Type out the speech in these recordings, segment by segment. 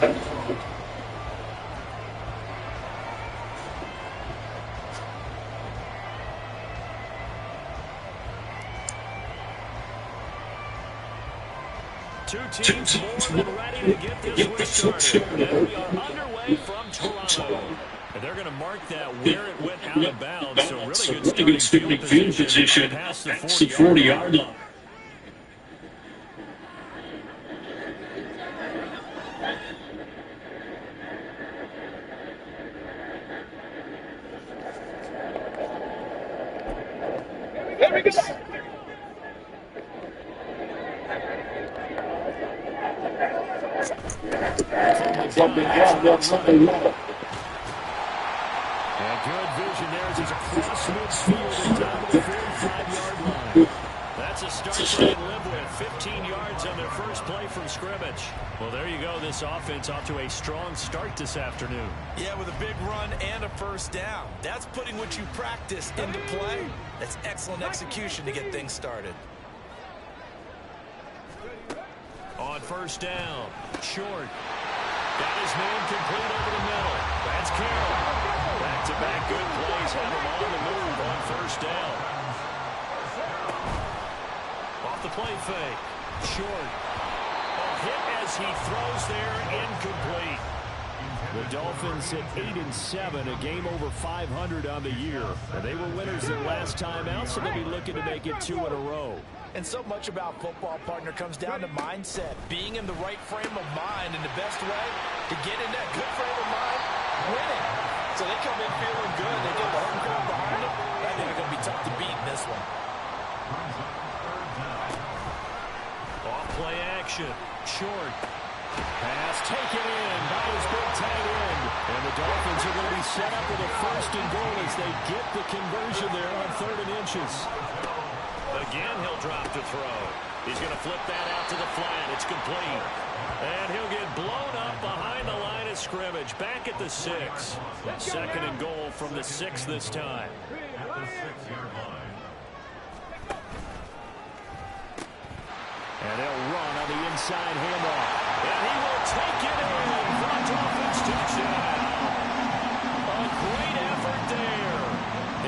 Two teams more than ready to get this one started. And we are underway from Toronto. And they're going to mark that where it went out of bounds. So really good starting field position past the 40-yard line. There we go. And good vision there as he's across midfield and down to the 45-yard line. That's a start they can live with. 15 yards on their first play from scrimmage. Well, there you go. This offense off to a strong start this afternoon. Yeah, with a big run and a first down. That's putting what you practice into play. That's excellent execution to get things started. On first down, short. Got his man complete over the middle. That's Carroll. Back-to-back good plays. Have him on the move on first down. Off the play fake. Short. A hit as he throws there. Incomplete. The Dolphins at 8-7, a game over 500 on the year. And they were winners their last time out, so they'll be looking to make it 2 in a row. And so much about football, partner, comes down to mindset. Being in the right frame of mind, and the best way to get in that good frame of mind, winning. So they come in feeling good. They get the home crowd behind them. I think they're going to be tough to beat in this one. Off play action. Short. Pass taken in by his big tight end. And the Dolphins are going to be set up with a first and goal as they get the conversion there on 3rd and inches. Again, he'll drop to throw. He's going to flip that out to the flat. It's complete. And he'll get blown up behind the line of scrimmage. Back at the 6. 2nd and goal from the 6 this time. And they'll run on the inside handoff. And he will take it in for a Dolphins touchdown. A great effort there.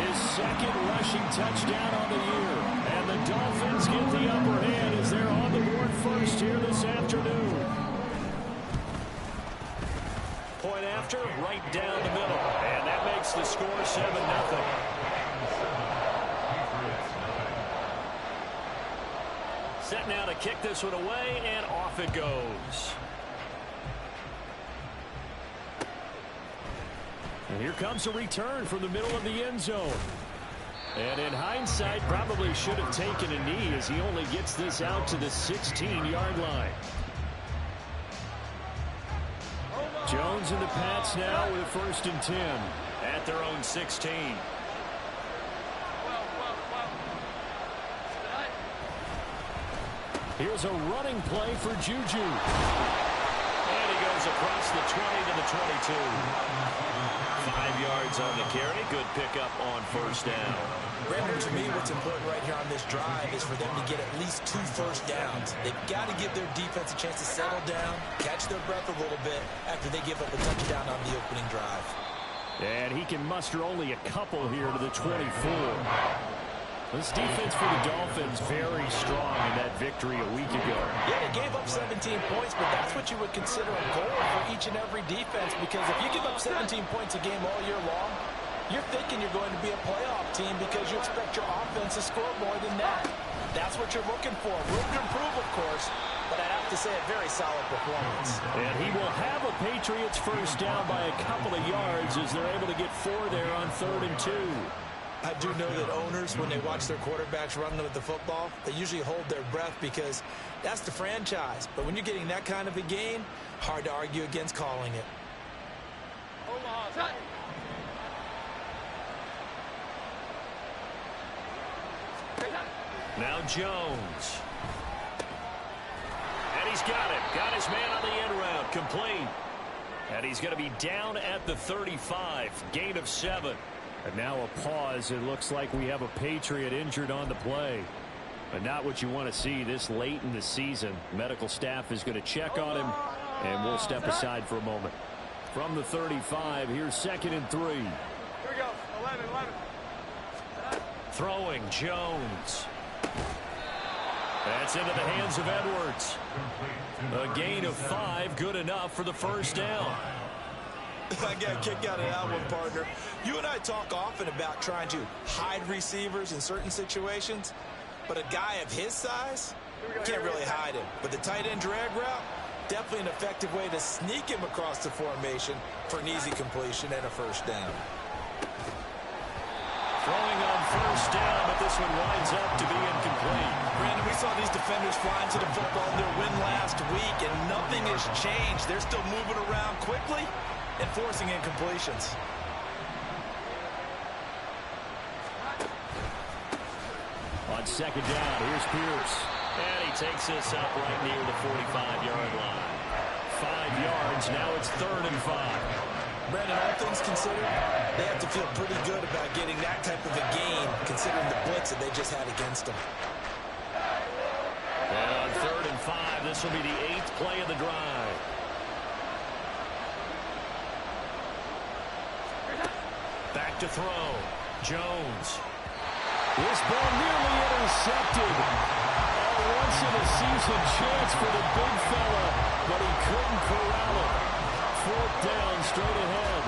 His 2nd rushing touchdown on the year. And the Dolphins get the upper hand as they're on the board first here this afternoon. Point after, right down the middle. And that makes the score 7-0. Set now to kick this one away, and off it goes. And here comes a return from the middle of the end zone. And in hindsight, probably should have taken a knee as he only gets this out to the 16-yard line. Jones and the Pats now with a 1st and 10 at their own 16. Here's a running play for Juju. And he goes across the 20 to the 22. 5 yards on the carry. Good pickup on first down. Brandon, to me, what's important right here on this drive is for them to get at least 2 first downs. They've got to give their defense a chance to settle down, catch their breath a little bit after they give up a touchdown on the opening drive. And he can muster only a couple here to the 24. This defense for the Dolphins very strong in that victory a week ago. Yeah, they gave up 17 points, but that's what you would consider a goal for each and every defense, because if you give up 17 points a game all year long, you're thinking you're going to be a playoff team because you expect your offense to score more than that. That's what you're looking for. Room to improve, of course, but I'd have to say a very solid performance. And he will have a Patriots first down by a couple of yards as they're able to get 4 there on 3rd and 2. I do know that owners, when they watch their quarterbacks run with the football, they usually hold their breath because that's the franchise. But when you're getting that kind of a gain, hard to argue against calling it. Now Jones. And he's got it. Got his man on the end route. Complete. And he's going to be down at the 35. Gain of 7. And now a pause. It looks like we have a Patriot injured on the play. But not what you want to see this late in the season. Medical staff is going to check on him. And we'll step aside for a moment. From the 35, here's 2nd and 3. Here we go. 11. Throwing Jones. That's into the hands of Edwards. A gain of 5, good enough for the first down. I got a kick out of that one, partner. You and I talk often about trying to hide receivers in certain situations, but a guy of his size, you can't really hide him. But the tight end drag route, definitely an effective way to sneak him across the formation for an easy completion and a first down. Throwing on first down, but this one winds up to be incomplete. Brandon, we saw these defenders flying to the football in their win last week, and nothing has changed. They're still moving around quickly and forcing incompletions. On 2nd down, here's Pierce. And he takes this up right near the 45-yard line. 5 yards, now it's 3rd and 5. Brandon, all things considered, they have to feel pretty good about getting that type of a gain, considering the blitz that they just had against them. And on 3rd and 5, this will be the 8th play of the drive. Back to throw. Jones. This ball nearly intercepted. A once-in-a-season chance for the big fella, but he couldn't corral it. 4th down, straight ahead.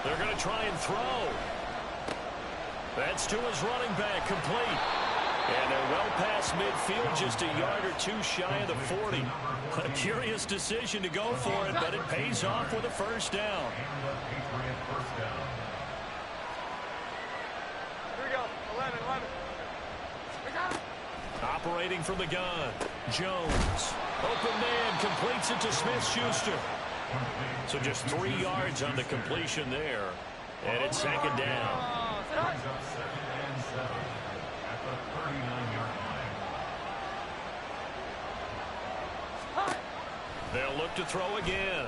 They're going to try and throw. That's to his running back, complete. And they're well past midfield, just a yard or 2 shy of the 40. A curious decision to go for it, but it pays off with a first down. Here we go. 11. We got him. Operating from the gun, Jones. Open man, completes it to Smith-Schuster. So just 3 yards on the completion there. And it's 2nd down. They'll look to throw again.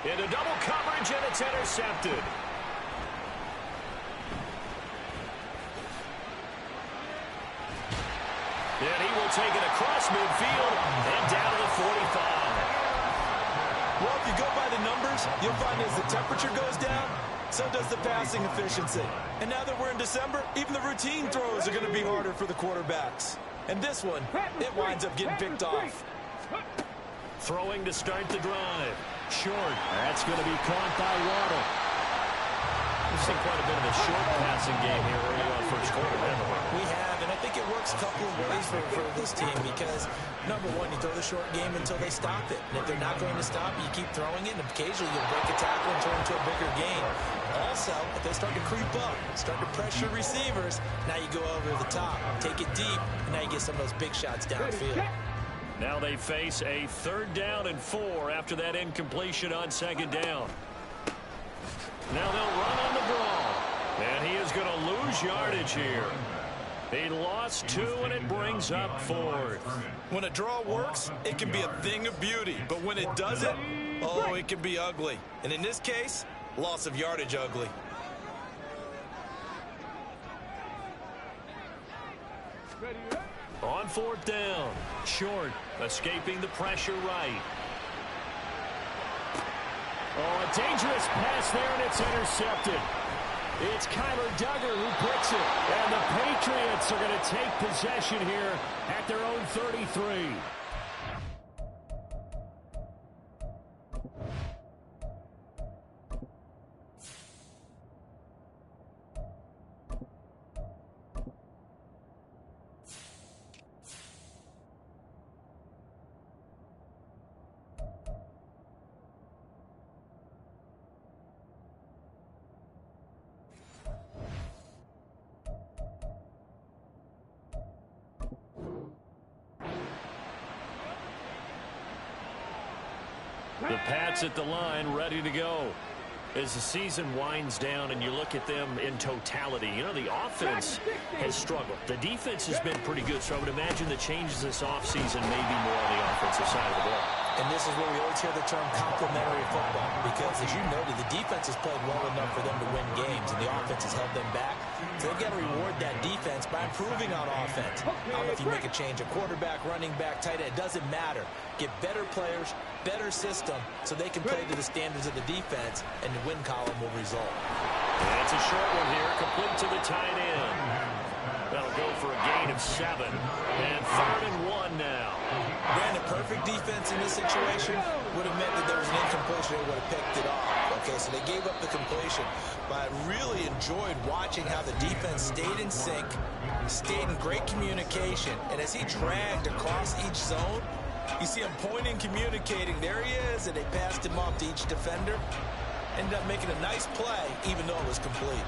Into double coverage, and it's intercepted. And he will take it across midfield and down to the 45. Well, if you go by the numbers, you'll find as the temperature goes down, so does the passing efficiency. And now that we're in December, even the routine throws are going to be harder for the quarterbacks. And this one, it winds up getting picked off. Throwing to start the drive. Short. That's going to be caught by Waddle. We've seen quite a bit of a short passing game here early on first quarter, haven't we? We have, and I think it works a couple of ways for this team because, number one, you throw the short game until they stop it. And if they're not going to stop it, you keep throwing it, and occasionally you'll break a tackle and turn into a bigger gain. Also, if they start to creep up, start to pressure receivers, now you go over the top, take it deep, and now you get some of those big shots downfield. Now they face a 3rd down and 4 after that incompletion on 2nd down. Now they'll run on the brawl. And he is going to lose yardage here. He lost 2, and it brings up 4th. When a draw works, it can be a thing of beauty. But when it doesn't, oh, it can be ugly. And in this case, loss of yardage ugly. On 4th down, Short, escaping the pressure right. Oh, a dangerous pass there, and it's intercepted. It's Kyler Duggar who puts it. And the Patriots are going to take possession here at their own 33. The Pats at the line, ready to go. As the season winds down and you look at them in totality, you know, the offense has struggled. The defense has been pretty good, so I would imagine the changes this offseason may be more on the offensive side of the ball. And this is where we always hear the term complementary football, because, as you noted, the defense has played well enough for them to win games, and the offense has held them back. So they've got to reward that defense by improving on offense. I don't know if you make a change, a quarterback, running back, tight end, it doesn't matter. Get better players, better system, so they can play to the standards of the defense, and the win column will result. And it's a short one here, complete to the tight end. That'll go for a gain of 7. And 3rd and 1 now. Granted, perfect defense in this situation would have meant that there was an incompletion. They would have picked it off. Okay, so they gave up the completion. But I really enjoyed watching how the defense stayed in sync, stayed in great communication. And as he dragged across each zone, you see him pointing, communicating. There he is, and they passed him off to each defender. Ended up making a nice play, even though it was complete.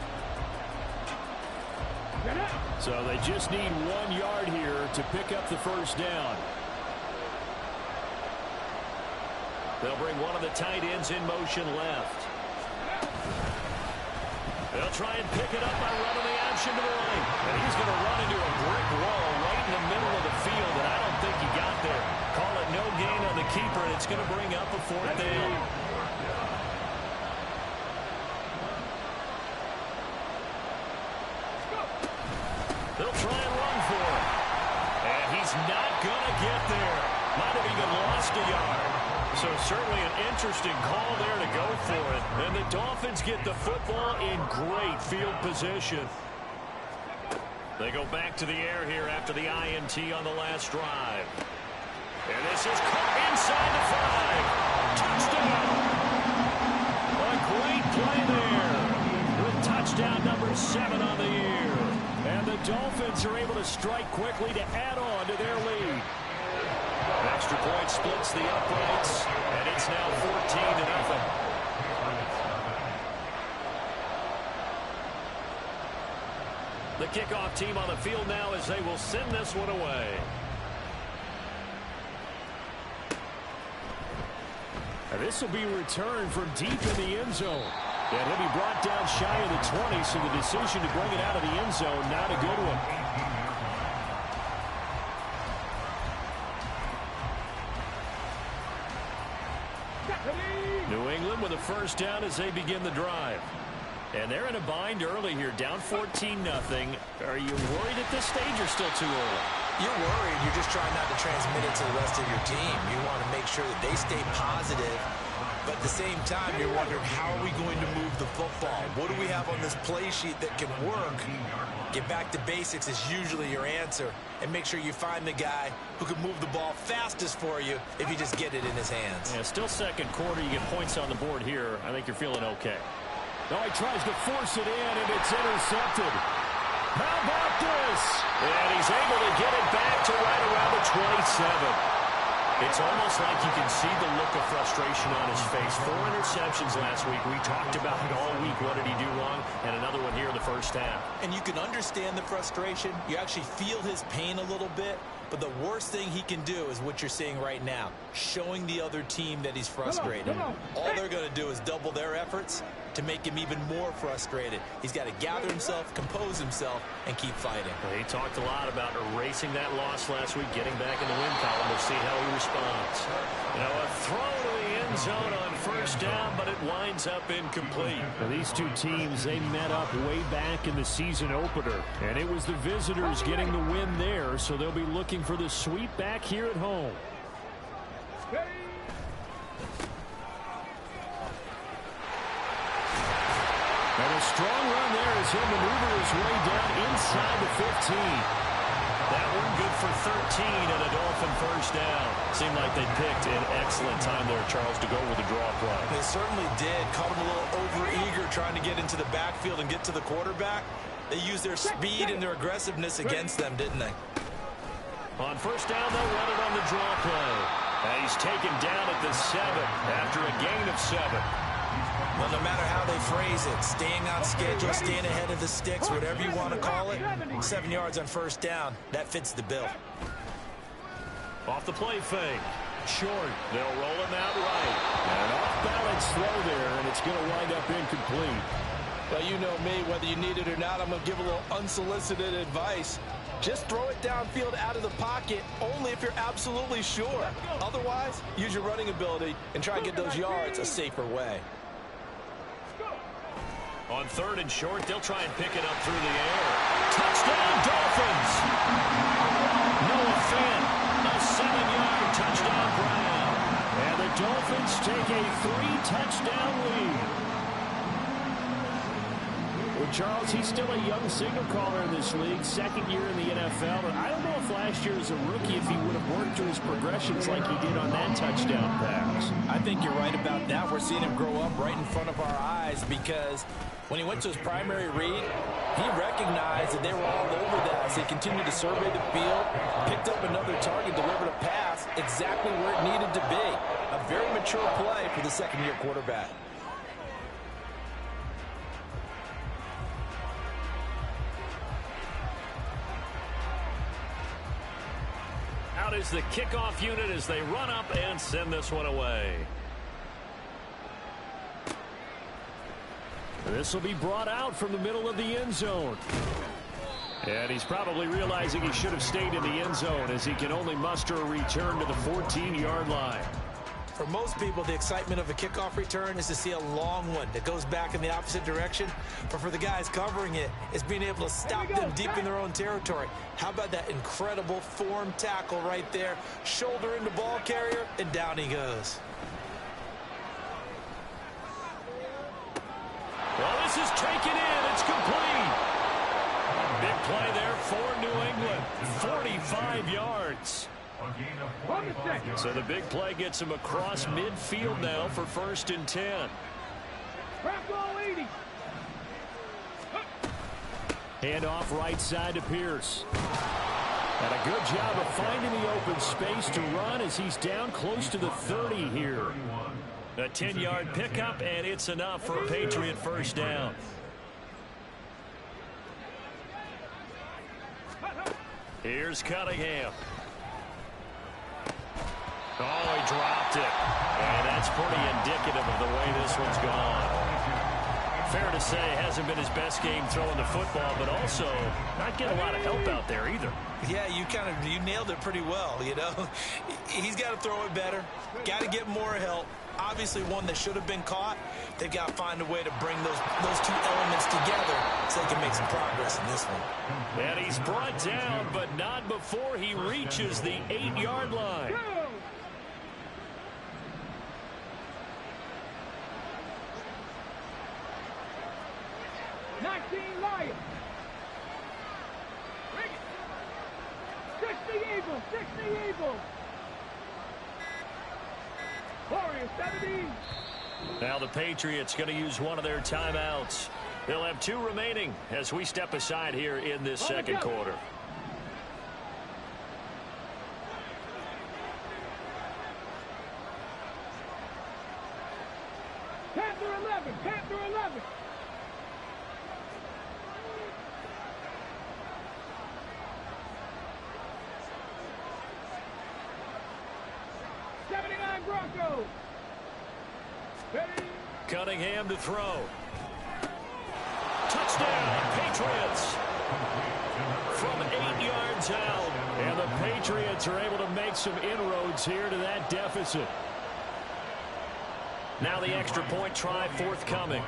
So they just need 1 yard here to pick up the first down. They'll bring one of the tight ends in motion left. They'll try and pick it up by running the option to the right. And he's going to run into a brick wall right in the middle of the field, and I don't think he got there. Call it no gain on the keeper, and it's going to bring up a 4th down. They'll try and run for it. And he's not going to get there. Might have even lost a yard. So certainly an interesting call there to go for it. And the Dolphins get the football in great field position. They go back to the air here after the INT on the last drive. And this is caught inside the 5. Touchdown! A great play there. With touchdown number 7 on the year. And the Dolphins are able to strike quickly to add on to their lead. An extra point splits the uprights, and it's now 14-0. The kickoff team on the field now as they will send this one away. And this will be returned from deep in the end zone. And he'll be brought down shy of the 20, so the decision to bring it out of the end zone, not a good one. New England with a first down as they begin the drive. And they're in a bind early here, down 14-0. Are you worried at this stage or still too early? You're worried. You're just trying not to transmit it to the rest of your team. You want to make sure that they stay positive. But at the same time, you're wondering, how are we going to move the football? What do we have on this play sheet that can work? Get back to basics is usually your answer. And make sure you find the guy who can move the ball fastest for you if you just get it in his hands. Yeah, still second quarter. You get points on the board here. I think you're feeling okay. Now he tries to force it in, and it's intercepted. How about this? And he's able to get it back to right around the 27. It's almost like you can see the look of frustration on his face. 4 interceptions last week. We talked about it all week. What did he do wrong? And another one here in the first half. And you can understand the frustration. You actually feel his pain a little bit. But the worst thing he can do is what you're seeing right now, showing the other team that he's frustrated. All they're going to do is double their efforts to make him even more frustrated. He's got to gather himself, compose himself, and keep fighting. Well, he talked a lot about erasing that loss last week, getting back in the win column. We'll see how he responds. Now a throw to the end zone on first down, but it winds up incomplete. Now, these two teams, they met up way back in the season opener, and it was the visitors getting the win there, so they'll be looking for the sweep back here at home. And a strong run there as he'll maneuver his way down inside the 15. That one good for 13 and a Dolphin first down. Seemed like they picked an excellent time there, Charles, to go with the draw play. They certainly did. Caught him a little over-eager trying to get into the backfield and get to the quarterback. They used their speed and their aggressiveness against them, didn't they? On first down, they'll run it on the draw play. And he's taken down at the 7 after a gain of 7. Well, no matter how they phrase it, staying on schedule, staying ahead of the sticks, whatever you want to call it, 7 yards on first down, that fits the bill. Off the play fake. Short. They'll roll him out right. And off balance bit slow there, and it's going to wind up incomplete. Well, you know me, whether you need it or not, I'm going to give a little unsolicited advice. Just throw it downfield out of the pocket, only if you're absolutely sure. Otherwise, use your running ability and try and get those yards a safer way. On 3rd and short, they'll try and pick it up through the air. Touchdown, Dolphins! Noah Fant, a 7-yard touchdown grab. And the Dolphins take a 3-touchdown lead. Well, Charles, he's still a young signal caller in this league, 2nd year in the NFL. But I don't know if last year as a rookie, if he would have worked through his progressions like he did on that touchdown pass. I think you're right about that. We're seeing him grow up right in front of our eyes because when he went to his primary read, he recognized that they were all over that. So he continued to survey the field, picked up another target, delivered a pass exactly where it needed to be. A very mature play for the 2nd-year quarterback. Out is the kickoff unit as they run up and send this one away. This will be brought out from the middle of the end zone. And he's probably realizing he should have stayed in the end zone as he can only muster a return to the 14-yard line. For most people, the excitement of a kickoff return is to see a long one that goes back in the opposite direction. But for the guys covering it, it's being able to stop them deep in their own territory. How about that incredible form tackle right there? Shoulder into ball carrier, and down he goes. Well, this is taken in. It's complete. Big play there for New England. 45 yards. So the big play gets him across midfield now for 1st and 10. Hand off right side to Pierce. And a good job of finding the open space to run as he's down close to the 30 here. A 10-yard pickup, and it's enough for a Patriot 1st down. Here's Cunningham. Oh, he dropped it. And that's pretty indicative of the way this one's gone. Fair to say, hasn't been his best game throwing the football, but also not getting a lot of help out there either. Yeah, you nailed it pretty well, you know. He's got to throw it better. Got to get more help. Obviously one that should have been caught. They've got to find a way to bring those two elements together so they can make some progress in this one. And he's brought down, but not before he reaches the 8-yard line. 19 Lions. 60 Eagles. 60 Eagles. Warriors 17. Now the Patriots going to use one of their timeouts. They'll have 2 remaining as we step aside here in this 2nd quarter. Panther 11. Panther 11. Broncos. Ready. Cunningham to throw. Touchdown, Patriots. From 8 yards out. And the Patriots are able to make some inroads here to that deficit. Now the extra point try forthcoming.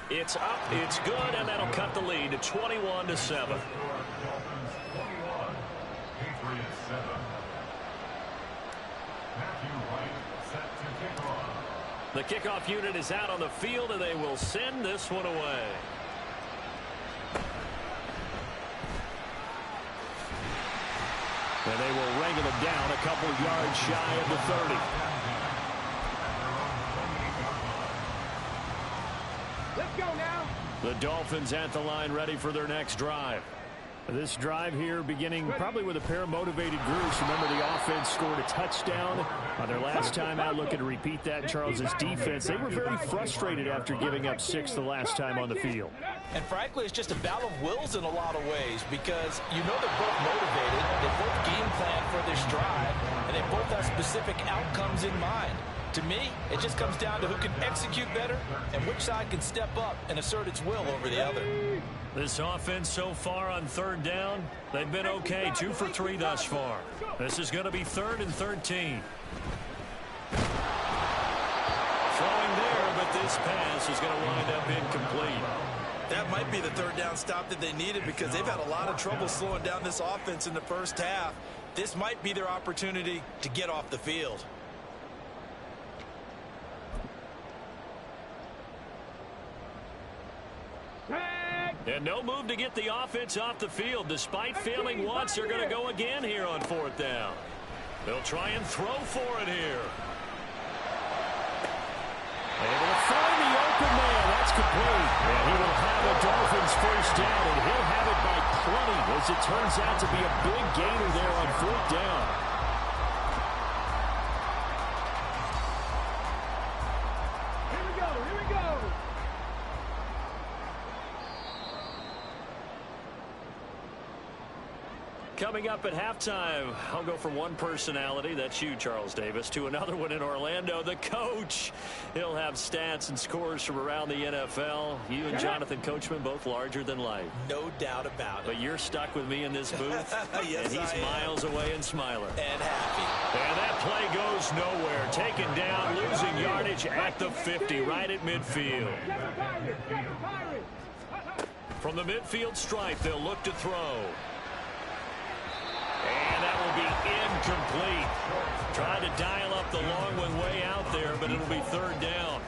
It's up, it's good, and that'll cut the lead to 21-7. The kickoff unit is out on the field, and they will send this one away. And they will wrangle them down a couple yards shy of the 30. Let's go now. The Dolphins at the line ready for their next drive. This drive here beginning probably with a pair of motivated groups. Remember, the offense scored a touchdown on their last time out. Looking to repeat that in Charles's defense. They were very frustrated after giving up 6 the last time on the field. And frankly, it's just a battle of wills in a lot of ways because you know they're both motivated, they both game plan for this drive, and they both have specific outcomes in mind. To me, it just comes down to who can execute better and which side can step up and assert its will over the other. This offense so far on third down, they've been okay, 2 for 3 thus far. This is going to be 3rd and 13. Throwing there, but this pass is going to wind up incomplete. That might be the third down stop that they needed because they've had a lot of trouble slowing down this offense in the first half. This might be their opportunity to get off the field. And no move to get the offense off the field. Despite failing once, they're going to go again here on 4th down. They'll try and throw for it here. Able to find the open man. That's complete. And he will have a Dolphins first down, and he'll have it by plenty as it turns out to be a big gainer there on 4th down. Here we go, here we go. Coming up at halftime, I'll go from one personality, that's you, Charles Davis, to another one in Orlando, the coach. He'll have stats and scores from around the NFL. You and Jonathan Coachman, both larger than life. No doubt about it. But you're stuck with me in this booth, yes, and he's miles away and smiling. And happy. And that play goes nowhere. Taken down, losing yardage at the 50, right at midfield. From the midfield stripe, they'll look to throw. And that will be incomplete. Trying to dial up the long one way out there, but it'll be 3rd down.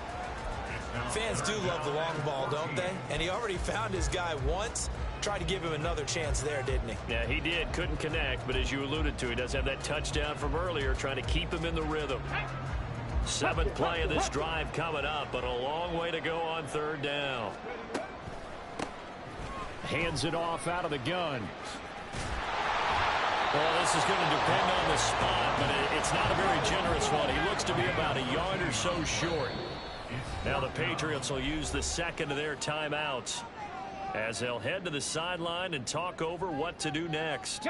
Fans do love the long ball, don't they? And he already found his guy once. Tried to give him another chance there, didn't he? Yeah, he did. Couldn't connect, but as you alluded to, he does have that touchdown from earlier, trying to keep him in the rhythm. 7th play of this drive coming up, but a long way to go on 3rd down. Hands it off out of the gun. Well, this is going to depend on the spot, but it's not a very generous one. He looks to be about a yard or so short. Now the Patriots will use the second of their timeouts as they'll head to the sideline and talk over what to do next.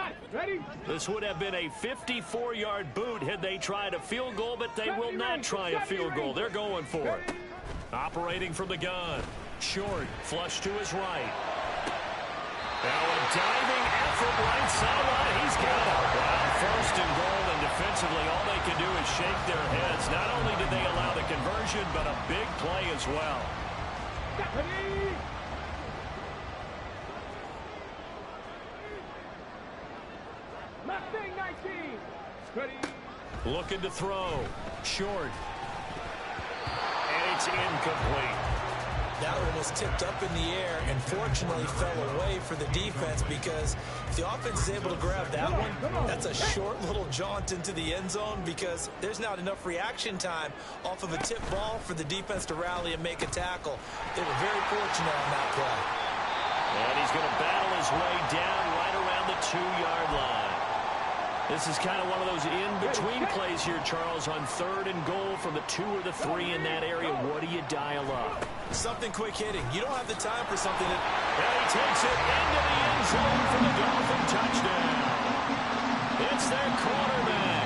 This would have been a 54-yard boot had they tried a field goal, but they will not try a field goal. They're going for it. Operating from the gun. Short, flush to his right. Now a diving effort right sideline. He's got it. Well, 1st and goal, and defensively all they can do is shake their heads. Not only did they allow the conversion, but a big play as well. Looking to throw. Short. And it's incomplete. That one was tipped up in the air and fortunately fell away for the defense because if the offense is able to grab that one, that's a short little jaunt into the end zone because there's not enough reaction time off of a tip ball for the defense to rally and make a tackle. They were very fortunate on that play. And he's going to battle his way down right around the 2-yard line. This is kind of one of those in-between plays here, Charles, on 3rd and goal from the 2 or the 3 in that area. What do you dial up? Something quick hitting. You don't have the time for something that... And he takes it into the end zone for the Dolphin touchdown. It's their quarterback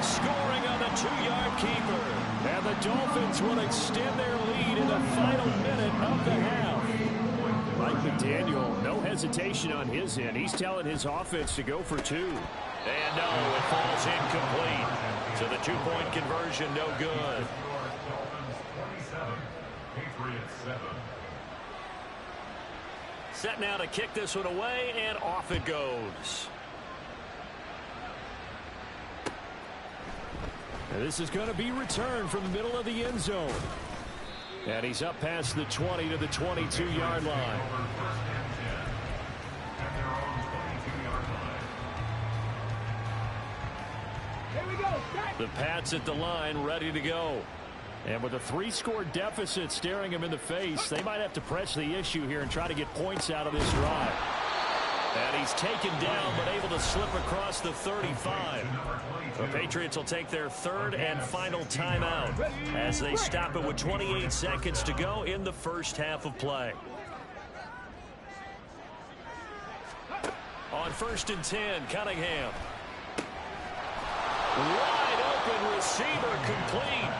scoring on the 2-yard keeper. And the Dolphins will extend their lead in the final minute of the half. Mike McDaniel, no hesitation on his end. He's telling his offense to go for 2. And no, it falls incomplete. So the 2-point conversion, no good. Set now to kick this one away, and off it goes. And this is going to be returned from the middle of the end zone. And he's up past the 20 to the 22-yard line. The Pats at the line, ready to go. And with a 3-score deficit staring him in the face, they might have to press the issue here and try to get points out of this drive. And he's taken down, but able to slip across the 35. The Patriots will take their 3rd and final timeout as they stop it with 28 seconds to go in the first half of play. on 1st and 10. Cunningham. Wide open receiver, complete.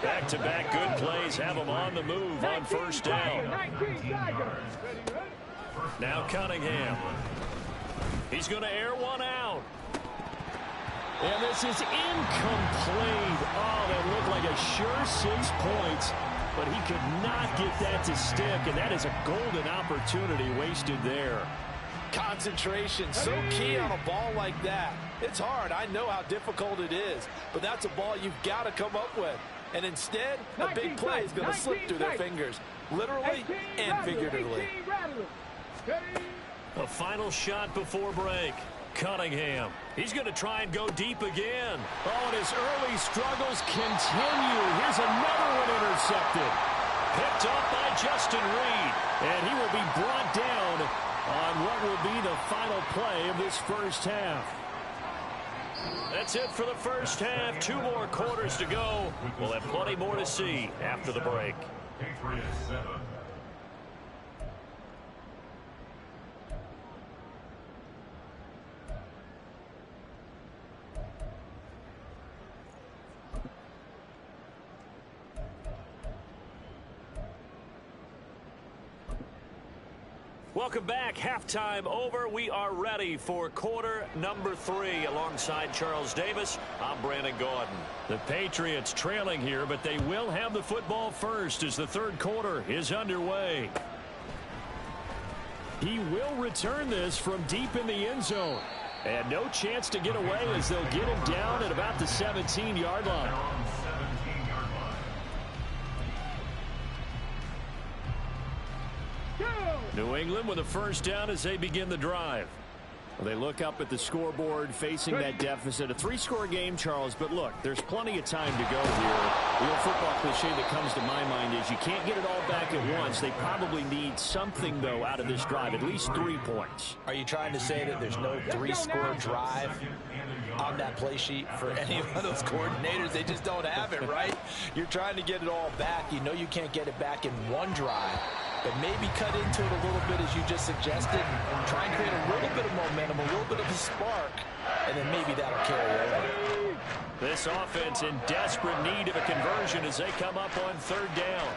Back-to-back good plays have him on the move on 1st down. Now Cunningham. He's going to air one out. And this is incomplete. Oh, that looked like a sure 6 points. But he could not get that to stick, and that is a golden opportunity wasted there. Concentration, so key on a ball like that. It's hard. I know how difficult it is, but that's a ball you've got to come up with. And instead, a big play is going to slip through their fingers, literally and figuratively. A final shot before break. Cunningham. He's going to try and go deep again. Oh, and his early struggles continue. Here's another one intercepted. Picked up by Justin Reed. And he will be brought down on what will be the final play of this first half. That's it for the first half. 2 more quarters to go. We'll have plenty more to see after the break. Patriots 7. Welcome back. Halftime over. We are ready for quarter number 3. Alongside Charles Davis, I'm Brandon Gaudin. The Patriots trailing here, but they will have the football first as the third quarter is underway. He will return this from deep in the end zone. And no chance to get away as they'll get him down at about the 17-yard line. New England with a first down as they begin the drive. Well, they look up at the scoreboard facing that deficit. A 3-score game, Charles, but look, there's plenty of time to go here. The old football cliche that comes to my mind is you can't get it all back at once. They probably need something, though, out of this drive, at least 3 points. Are you trying to say that there's no 3-score drive on that play sheet for any of those coordinators? They just don't have it, right? You're trying to get it all back. You know you can't get it back in one drive. But maybe cut into it a little bit as you just suggested and try and create a little bit of momentum, a little bit of a spark, and then maybe that'll carry over. This offense in desperate need of a conversion as they come up on 3rd down.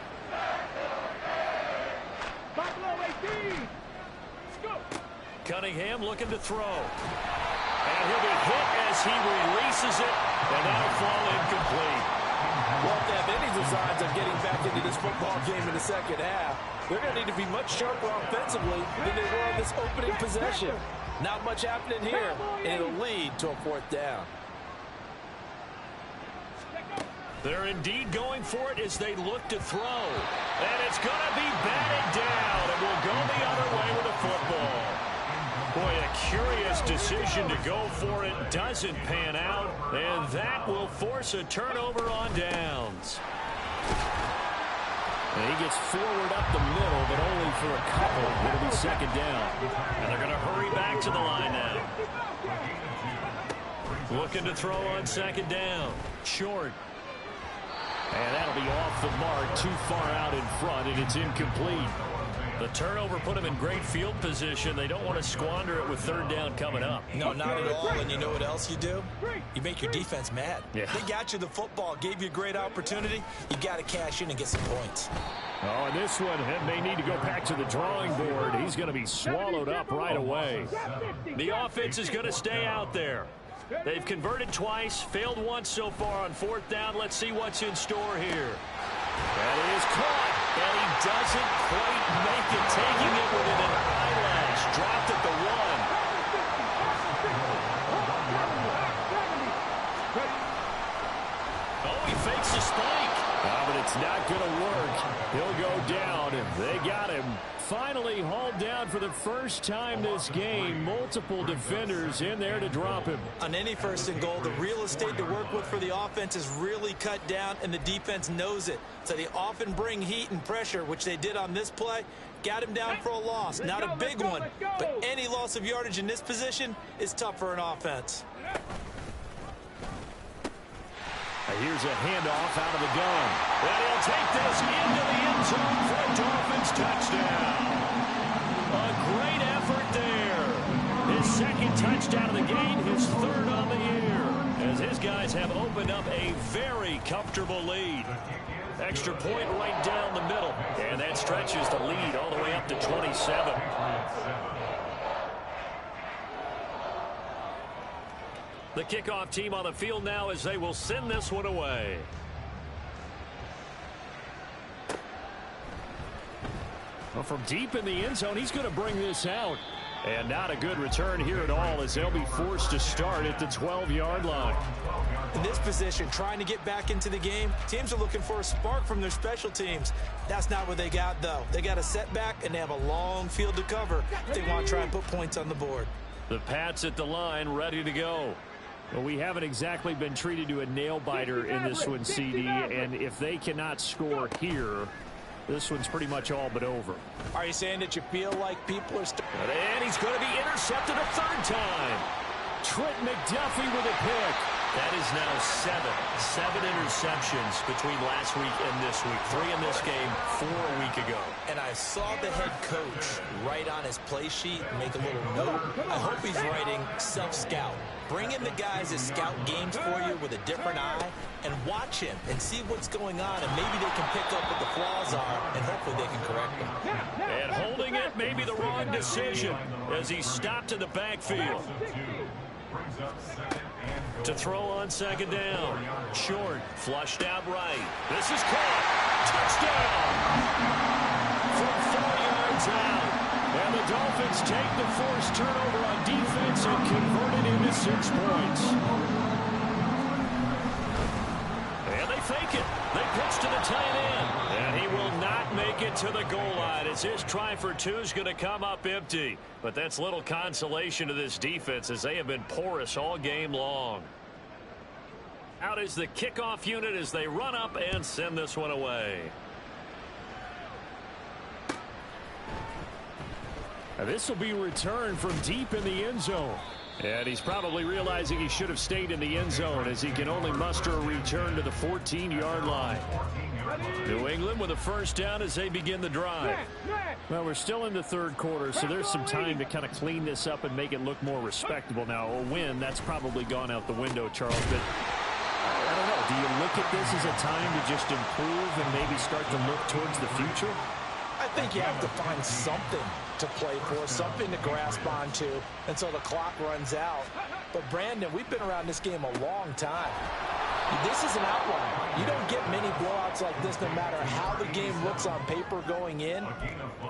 Cunningham looking to throw. And he'll be hit as he releases it, and that'll fall incomplete. Well, if they have any designs of getting back into this football game in the second half, they're going to need to be much sharper offensively than they were on this opening possession. Not much happening here, and it'll lead to a 4th down. They're indeed going for it as they look to throw. And it's going to be batted down, and will go the other way with the football. Boy, a curious decision to go for it. Doesn't pan out, and that will force a turnover on downs. And he gets forward up the middle, but only for a couple. It'll be 2nd down. And they're going to hurry back to the line now. Looking to throw on 2nd down. Short. And that'll be off the mark, too far out in front, and it's incomplete. The turnover put them in great field position. They don't want to squander it with 3rd down coming up. No, not at all. And you know what else you do? You make your defense mad. Yeah. They got you the football, gave you a great opportunity. You got to cash in and get some points. Oh, and this one may need to go back to the drawing board. He's going to be swallowed up right away. The offense is going to stay out there. They've converted twice, failed once so far on 4th down. Let's see what's in store here. That is caught, and he doesn't quite make it, taking it within an eyelash. Dropped at the 1. Oh, he fakes the spike. But it's not going to work. He'll go down. They got him. Finally hauled down for the first time this game. Multiple defenders in there to drop him. On any 1st and goal, the real estate to work with for the offense is really cut down, and the defense knows it. So they often bring heat and pressure, which they did on this play. Got him down for a loss. Not a big one, but any loss of yardage in this position is tough for an offense. Here's a handoff out of the gun. And he'll take this into the end zone for a Dolphins touchdown. A great effort there. His second touchdown of the game, his third on the year, as his guys have opened up a very comfortable lead. Extra point right down the middle, and that stretches the lead all the way up to 27. The kickoff team on the field now as they will send this one away. Well, from deep in the end zone, he's going to bring this out. And not a good return here at all as they'll be forced to start at the 12-yard line. In this position, trying to get back into the game, teams are looking for a spark from their special teams. That's not what they got, though. They got a setback, and they have a long field to cover if they want to try and put points on the board. The Pats at the line, ready to go. Well, we haven't exactly been treated to a nail-biter in this one, CD, and if they cannot score here, this one's pretty much all but over. Are you saying that you feel like people are... And he's going to be intercepted a third time. Trent McDuffie with a pick. That is now seven interceptions between last week and this week. 3 in this game, 4 a week ago. And I saw the head coach write on his play sheet, make a little note. I hope he's writing self-scout. Bring in the guys that scout games for you with a different eye and watch him and see what's going on, and maybe they can pick up what the flaws are, and hopefully they can correct them. And holding it may be the wrong decision as he stopped in the backfield. To throw on second down. Short, flushed out right. This is caught. Touchdown! From 4 yards out. And the Dolphins take the forced turnover on defense and convert it into 6 points. And they fake it. They pitch to the tight end. And he will not make it to the goal line as his try for 2 is going to come up empty. But that's little consolation to this defense as they have been porous all game long. Out is the kickoff unit as they run up and send this one away. Now this will be returned from deep in the end zone. And he's probably realizing he should have stayed in the end zone as he can only muster a return to the 14-yard line. New England with a first down as they begin the drive. Well, we're still in the third quarter, so there's some time to kind of clean this up and make it look more respectable. Now, a win, that's probably gone out the window, Charles. But I don't know. Do you look at this as a time to just improve and maybe start to look towards the future? I think you have to find something to play for, something to grasp onto until the clock runs out. But, Brandon, we've been around this game a long time. This is an outlier. You don't get many blowouts like this no matter how the game looks on paper going in.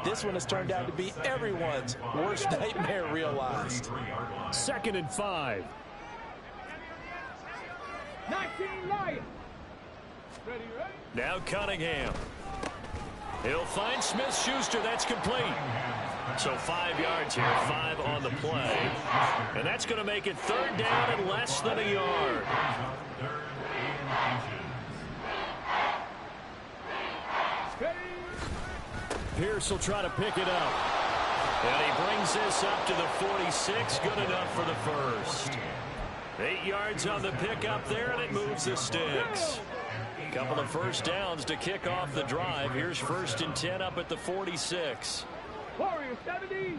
This one has turned out to be everyone's worst nightmare realized. 2nd and 5. 19 Lions. Ready? Now Cunningham. He'll find Smith-Schuster. That's complete. So 5 yards here, 5 on the play. And that's going to make it 3rd down and less than a yard. Pierce will try to pick it up. And he brings this up to the 46. Good enough for the first. 8 yards on the pickup there, and it moves the sticks. Couple of first downs to kick off the drive. Here's 1st and 10 up at the 46. Warrior 70.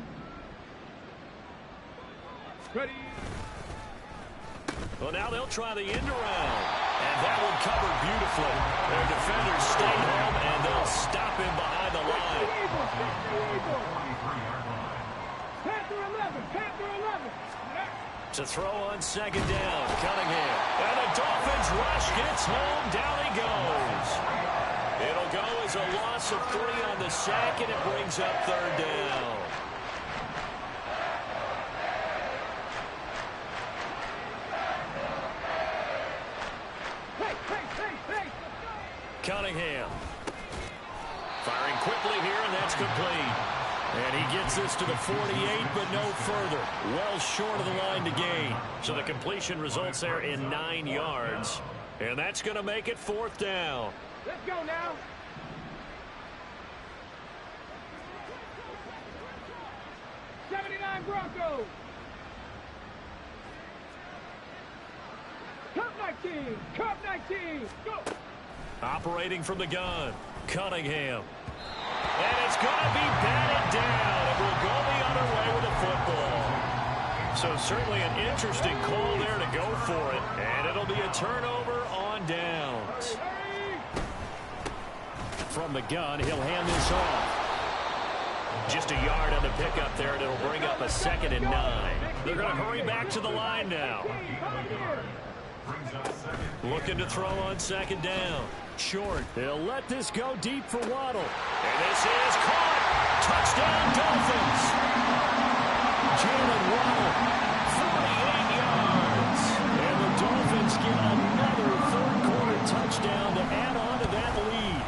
Ready. Well, now they'll try the end around. And that one covered beautifully. Their defenders stayed home, and they'll stop him behind the line. Panther 11. Panther 11. To throw on second down, Cunningham. And the Dolphins rush gets home. Down he goes. It'll go as a loss of 3 on the sack, and it brings up 3rd down. Cunningham. Firing quickly here, and that's complete. And he gets this to the 48, but no further. Well short of the line to gain. So the completion results there in 9 yards. And that's going to make it 4th down. Let's go now. '79 Broncos. Cup 19. Cup 19. Go. Operating from the gun, Cunningham. And it's going to be batted down. And we'll go the other way with the football. So certainly an interesting call there to go for it. And it'll be a turnover on downs. From the gun, he'll hand this off. Just a yard on the pickup there, and it'll bring up a 2nd and 9. They're going to hurry back to the line now. Looking to throw on 2nd down. Short. They'll let this go deep for Waddle. And this is caught. Touchdown, Dolphins. Jalen Waddle, 48 yards. And the Dolphins get another third-quarter touchdown to add on to that lead.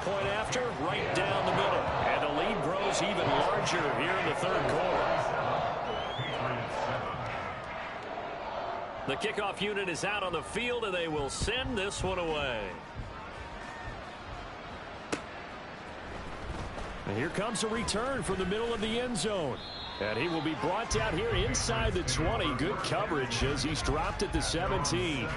Point after, right down the middle. And the lead grows even larger here in the third quarter. The kickoff unit is out on the field, and they will send this one away. And here comes a return from the middle of the end zone. And he will be brought down here inside the 20. Good coverage as he's dropped at the 17.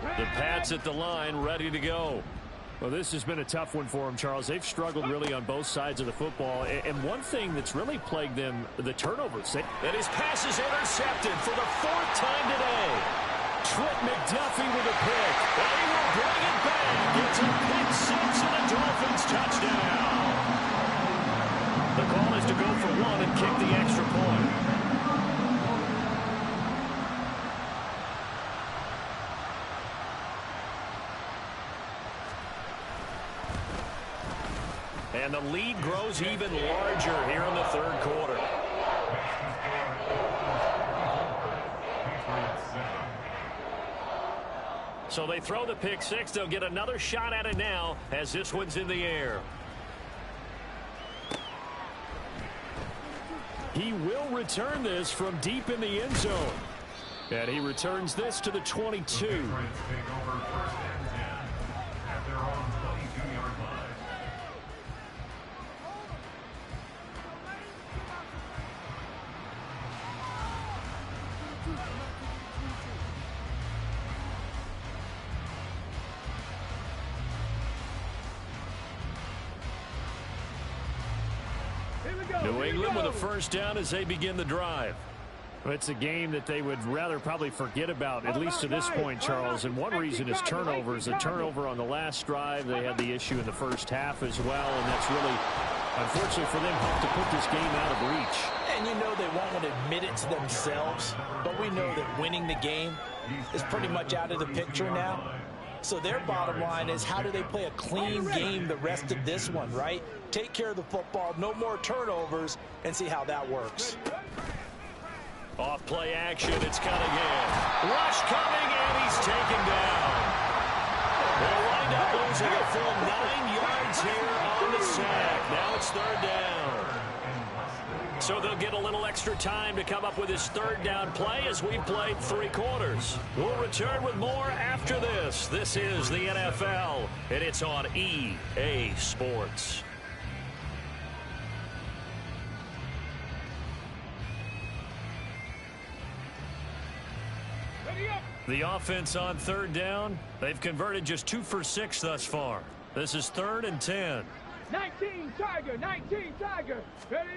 The Pats at the line, ready to go. Well, this has been a tough one for them, Charles. They've struggled really on both sides of the football. And one thing that's really plagued them, the turnovers. And his pass is intercepted for the 4th time today. Trent McDuffie with a pick. And he will bring it back. It's a pick 6 and a Dolphins touchdown. The call is to go for 1 and kick the extra point. And the lead grows even larger here in the third quarter. So they throw the pick 6. They'll get another shot at it now as this one's in the air. He will return this from deep in the end zone. And he returns this to the 22. New England with a first down as they begin the drive. It's a game that they would rather probably forget about, at least to this point, Charles. And one reason is turnovers. A turnover on the last drive. They had the issue in the first half as well. And that's really, unfortunately for them, helped to put this game out of reach. And you know they won't want to admit it to themselves. But we know that winning the game is pretty much out of the picture now. So their bottom line is, how do they play a clean game the rest of this one, right? Take care of the football, no more turnovers, and see how that works. Off play action, it's Cunningham. Rush coming, and he's taken down. They'll wind up losing a full 9 yards here on the sack. Now it's 3rd down. So they'll get a little extra time to come up with his 3rd down play as we've played 3 quarters. We'll return with more after this. This is the NFL, and it's on EA Sports. The offense on 3rd down, they've converted just 2 for 6 thus far. This is 3rd and 10. 19 Tiger, 19 Tiger. Ready?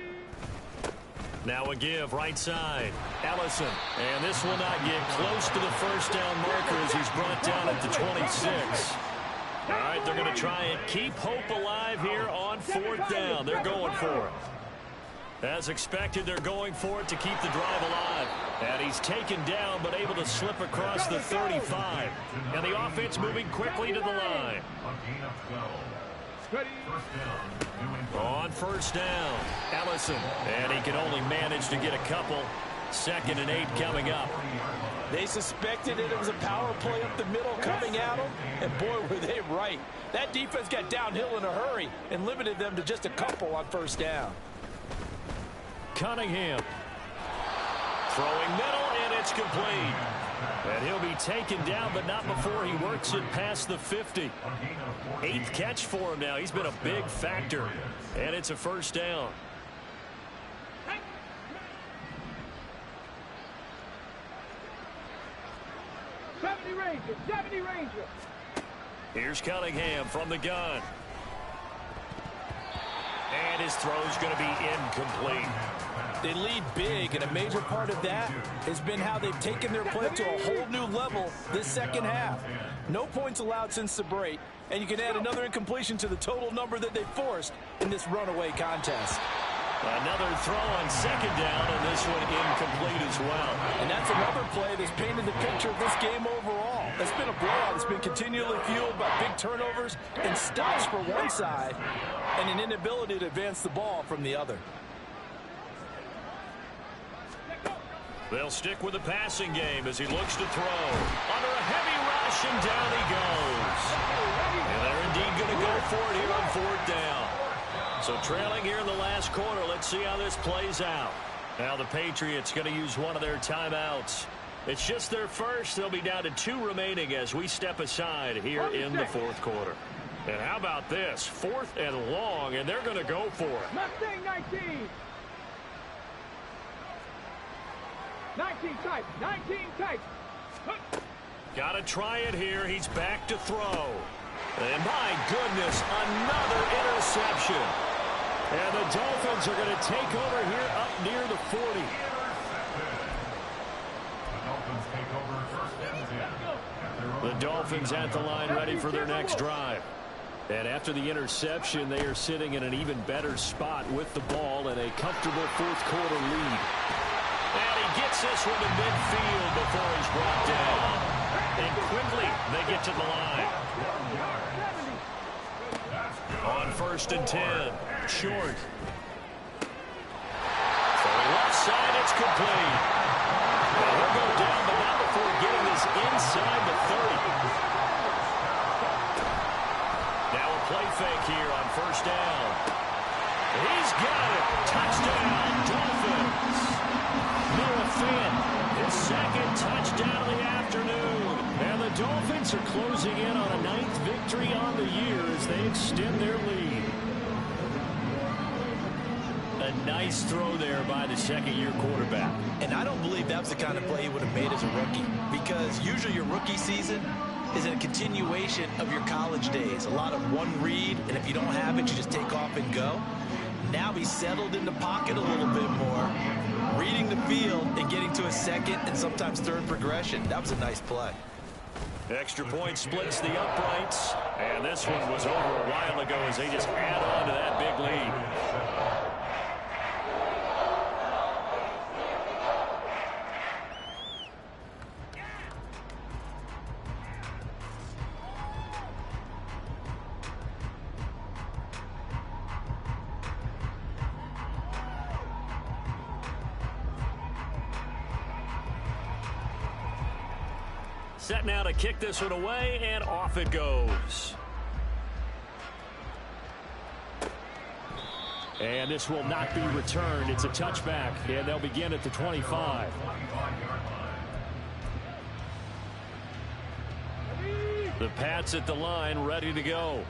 Now a give, right side. Ellison. And this will not get close to the first down marker as he's brought down at the 26. All right, they're going to try and keep hope alive here on 4th down. They're going for it. As expected, they're going for it to keep the drive alive. And he's taken down, but able to slip across the 35. And the offense moving quickly to the line. On 1st down, Ellison. And he can only manage to get a couple. 2nd and 8 coming up. They suspected it was a power play up the middle coming at them, and boy, were they right. That defense got downhill in a hurry and limited them to just a couple on 1st down. Cunningham. Throwing middle, and it's complete. And he'll be taken down, but not before he works it past the 50. 8th catch for him now. He's been a big factor. And it's a 1st down. Here's Cunningham from the gun. his throw is going to be incomplete. They lead big, and a major part of that has been how they've taken their play to a whole new level this second half. No points allowed since the break, and you can add another incompletion to the total number that they forced in this runaway contest. Another throw on second down, and this one incomplete as well. And that's another play that's painted the picture of this game overall. It's been a blowout. It's been continually fueled by big turnovers and stops for one side and an inability to advance the ball from the other. They'll stick with the passing game as he looks to throw. Under a heavy rush, and down he goes. And they're indeed going to go for it here on fourth down. So trailing here in the last quarter, let's see how this plays out. Now the Patriots going to use one of their timeouts. It's just their first. They'll be down to 2 remaining as we step aside here in the fourth quarter. And how about this? 4th and long, and they're going to go for it. Mustang 19. 19 tight. 19 tight. Got to try it here. He's back to throw. And my goodness, another interception. And the Dolphins are going to take over here up near the 40. The Dolphins at the line ready for their next drive. And after the interception, they are sitting in an even better spot with the ball and a comfortable fourth quarter lead. And he gets this one to midfield before he's brought down. And quickly, they get to the line. On 1st and 10, short. For the left side, it's complete. Well, he'll go down, but not before getting this inside the 30. Now a play fake here on 1st down. He's got it. Touchdown, Dolphins. Noah Fant, his 2nd touchdown of the afternoon. And the Dolphins are closing in on a 9th victory on the year as they extend their lead. A nice throw there by the 2nd-year quarterback. And I don't believe that was the kind of play he would have made as a rookie, because usually your rookie season is a continuation of your college days. A lot of one read, and if you don't have it, you just take off and go. Now he's settled in the pocket a little bit more, reading the field and getting to a 2nd and sometimes 3rd progression. That was a nice play. Extra point splits the uprights, and this one was over a while ago as they just add on to that big lead. Set now to kick this one away, and off it goes. And this will not be returned. It's a touchback, and they'll begin at the 25. The Pats at the line, ready to go.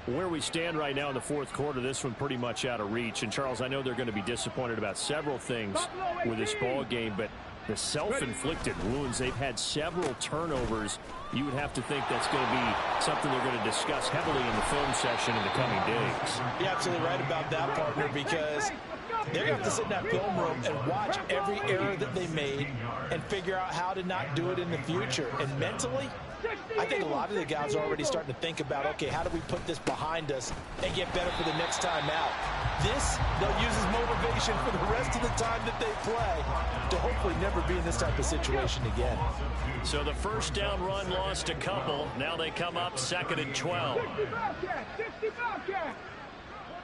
Where we stand right now in the fourth quarter, this one pretty much out of reach. And, Charles, I know they're going to be disappointed about several things with this ball game, but the self-inflicted wounds, they've had several turnovers. You would have to think that's going to be something they're going to discuss heavily in the film session in the coming days. You're absolutely right about that, partner, because they're going to have to sit in that film room and watch every error that they made and figure out how to not do it in the future. And mentally, I think a lot of the guys are already starting to think about, okay, how do we put this behind us and get better for the next time out? This, they'll use as motivation for the rest of the time that they play to hopefully never be in this type of situation again. So the first down run lost a couple. Now they come up 2nd and 12. 60 Bobcat, 60 Bobcat.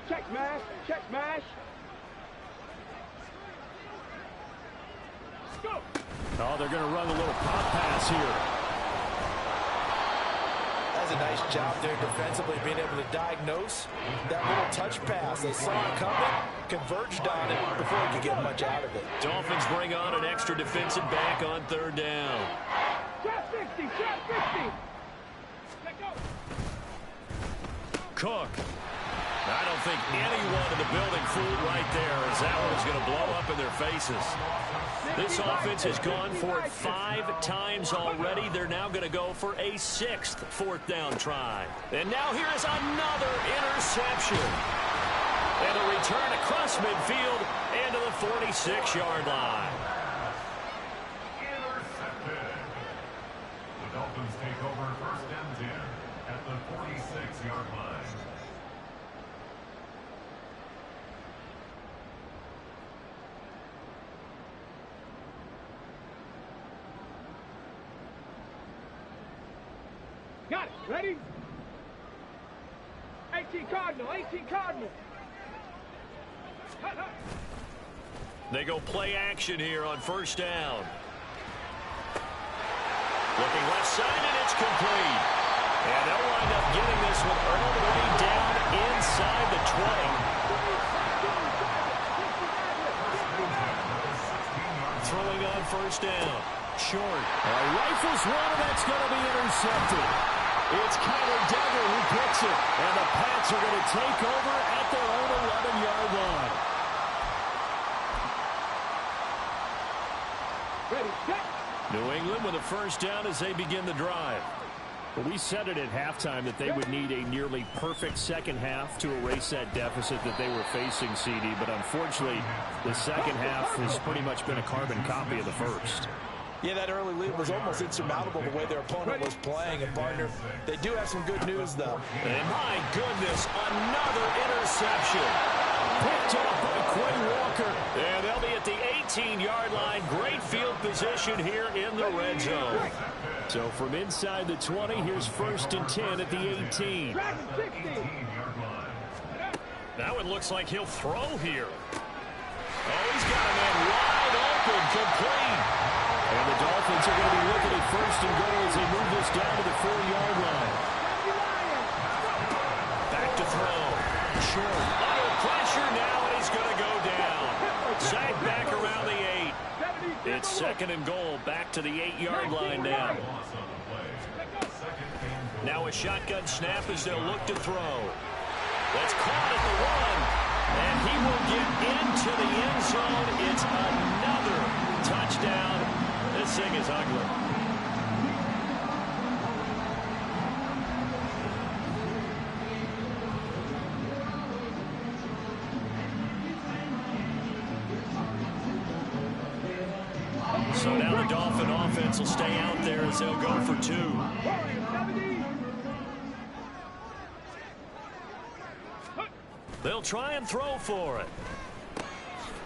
Check mash, check mash. Go. Oh, they're going to run a little pop pass here. That's a nice job there defensively, being able to diagnose that little touch pass. They saw it coming, converged on it before he could get much out of it. Dolphins bring on an extra defensive back on 3rd down. Trap 60, trap 60. Let go. Cook. I don't think anyone in the building fooled right there, as that one is going to blow up in their faces. This offense has gone for it 5 times already. They're now going to go for a 6th 4th down try. And now here is another interception. And the return across midfield and to the 46-yard line. Intercepted. The Dolphins take over 1st and 10 at the 46-yard line. Got it. Ready? 18 Cardinal. 18 Cardinal. They go play action here on 1st down. Looking left side, and it's complete. And they'll wind up getting this one all the way down inside the 20. Throwing on 1st down. Short. Rifles one, and that's going to be intercepted. It's Kyler Duggar who picks it. And the Pats are going to take over at their own 11-yard line. Ready, set. New England with a 1st down as they begin the drive. But we said it at halftime that they would need a nearly perfect second half to erase that deficit that they were facing, CD. But unfortunately, the second half has pretty much been a carbon copy of the first. Yeah, that early lead was almost insurmountable the way their opponent was playing. And, partner, they do have some good news, though. And my goodness, another interception. Picked up by Quay Walker. And they'll be at the 18-yard line. Great field position here in the red zone. So from inside the 20, here's 1st and 10 at the 18. Now it looks like he'll throw here. Oh, he's got a man wide open, complete. And the Dolphins are going to be looking at 1st and goal as they move this down to the 4-yard line. Back to throw. Short. Under pressure now, and he's going to go down. Sacked back around the 8. It's 2nd and goal, back to the 8-yard line now. Now a shotgun snap as they'll look to throw. That's caught at the 1. And he will get into the end zone. It's another touchdown. This thing is ugly. So now the Dolphin offense will stay out there as they'll go for 2. They'll try and throw for it.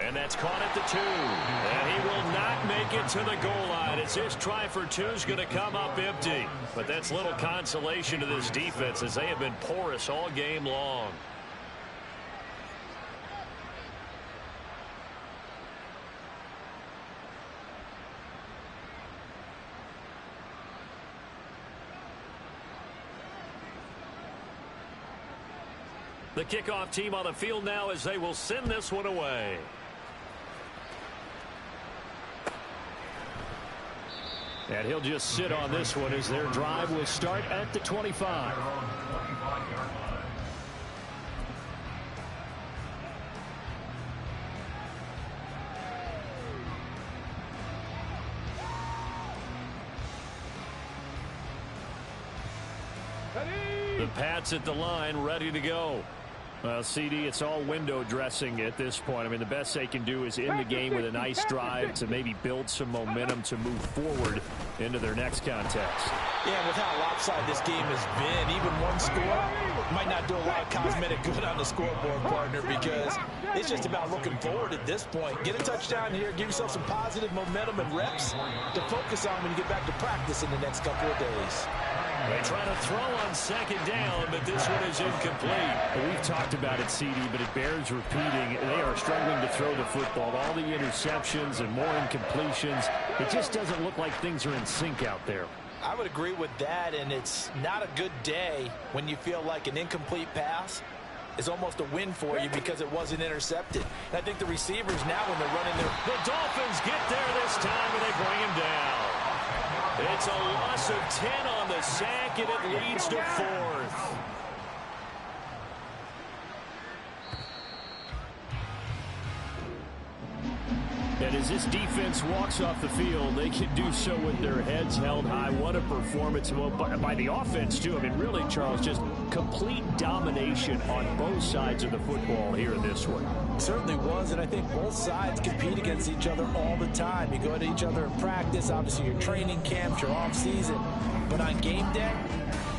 And that's caught at the 2. And he will not make it to the goal line as this try for 2 is going to come up empty. But that's little consolation to this defense as they have been porous all game long. The kickoff team on the field now as they will send this one away. And he'll just sit on this one as their drive will start at the 25. The Pats at the line, ready to go. Well, CD, it's all window dressing at this point. I mean, the best they can do is end the game with a nice drive to maybe build some momentum to move forward into their next contest. Yeah, with how lopsided this game has been, even one score might not do a lot of cosmetic good on the scoreboard, partner, because it's just about looking forward at this point. Get a touchdown here, give yourself some positive momentum and reps to focus on when you get back to practice in the next couple of days. They try to throw on 2nd down, but this one is incomplete. We've talked about it, CD, but it bears repeating. They are struggling to throw the football. All the interceptions and more incompletions. It just doesn't look like things are in sync out there. I would agree with that, and it's not a good day when you feel like an incomplete pass is almost a win for you because it wasn't intercepted. And I think the receivers now, when they're running their... The Dolphins get there this time, and they bring him down. It's a loss of 10 on the sack, and it leads to 4th. And as this defense walks off the field, they can do so with their heads held high. What a performance by the offense, too. I mean, really, Charles, just Complete domination on both sides of the football here in this one. It certainly was, and I think both sides compete against each other all the time. You go to each other in practice, obviously your training camps, your off-season. But on game day,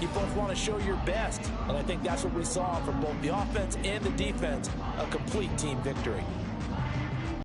you both want to show your best. And I think that's what we saw from both the offense and the defense, a complete team victory.